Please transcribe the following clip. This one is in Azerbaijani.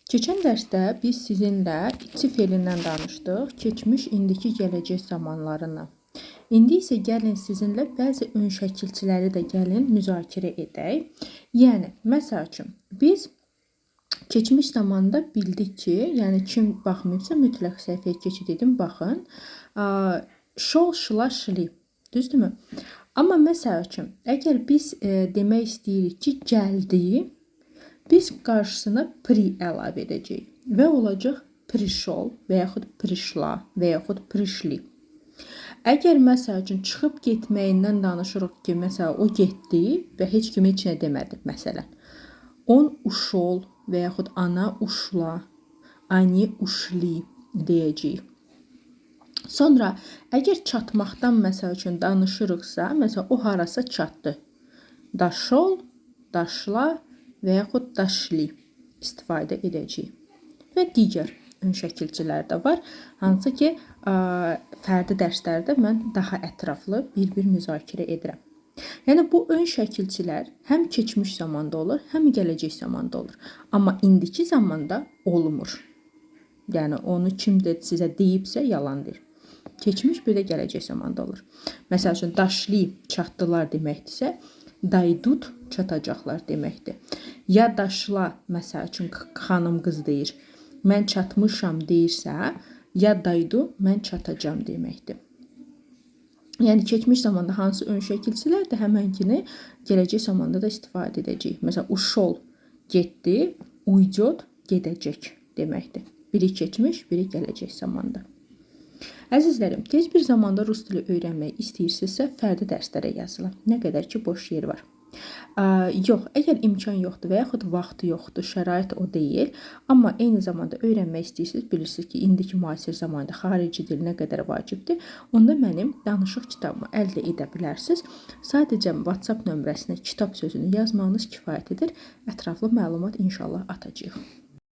Keçən dərsdə biz sizinlə içi felindən danışdıq, keçmiş, indiki, gələcək zamanlarını. İndi isə gəlin sizinlə bəzi ön şəkilçiləri də gəlin müzakirə edək. Yəni, məsəl üçün, biz keçmiş zamanda bildik ki, yəni kim baxmayıbsa mütləq səhifəyə keçid edin, baxın. Şol, şıla, şili, düzdürmü? Amma məsəl üçün, əgər biz demək istəyirik ki, gəldi, biz qarşısına pri əlavə edəcəyik və olacaq prişol və yaxud prişla və yaxud prişli. Əgər məsəl üçün çıxıb getməyindən danışırıq ki, məsələn o getdi və heç kim heç nə demədi, məsələn. On uşol və yaxud ana uşla, ani uşli deyəcəyik. Sonra əgər çatmaqdan məsəl üçün danışırıqsa, məsələn o harasa çatdı. Daşol, daşla və yaxud daşli istifadə edəcəyik. Və digər ön şəkilçilər də var, hansı ki, fərdi dərslərdə mən daha ətraflı bir-bir müzakirə edirəm. Yəni, bu ön şəkilçilər həm keçmiş zamanda olur, həm gələcək zamanda olur. Amma indiki zamanda olmur. Yəni, onu kim də sizə deyibsə, yalandır. Keçmiş bir də gələcək zamanda olur. Məsəl üçün, daşli çatdılar deməkdirsə, daydut çatacaqlar deməkdir. Ya daşla, məsəl üçün, xanım qız deyir, mən çatmışam deyirsə, ya daydu, mən çatacam deməkdir. Yəni, keçmiş zamanda hansı ön şəkilçilər də həmənkini gələcək zamanda da istifadə edəcəyik. Məsələn, uşol getdi, uydot gedəcək deməkdir. Biri keçmiş, biri gələcək zamanda. Əzizlərim, tez bir zamanda rus dili öyrənmək istəyirsinizsə, fərdi dərslərə yazılın. Nə qədər ki, boş yer var. Yox, əgər imkan yoxdur və yaxud vaxtı yoxdur, şərait o deyil, amma eyni zamanda öyrənmək istəyirsiniz, bilirsiniz ki, indiki müasir zamanda xarici dil nə qədər vacibdir, onda mənim danışıq kitabımı əldə edə bilərsiniz. Sadəcə WhatsApp nömrəsinə kitab sözünü yazmağınız kifayət edir, ətraflı məlumat inşallah atacağıq.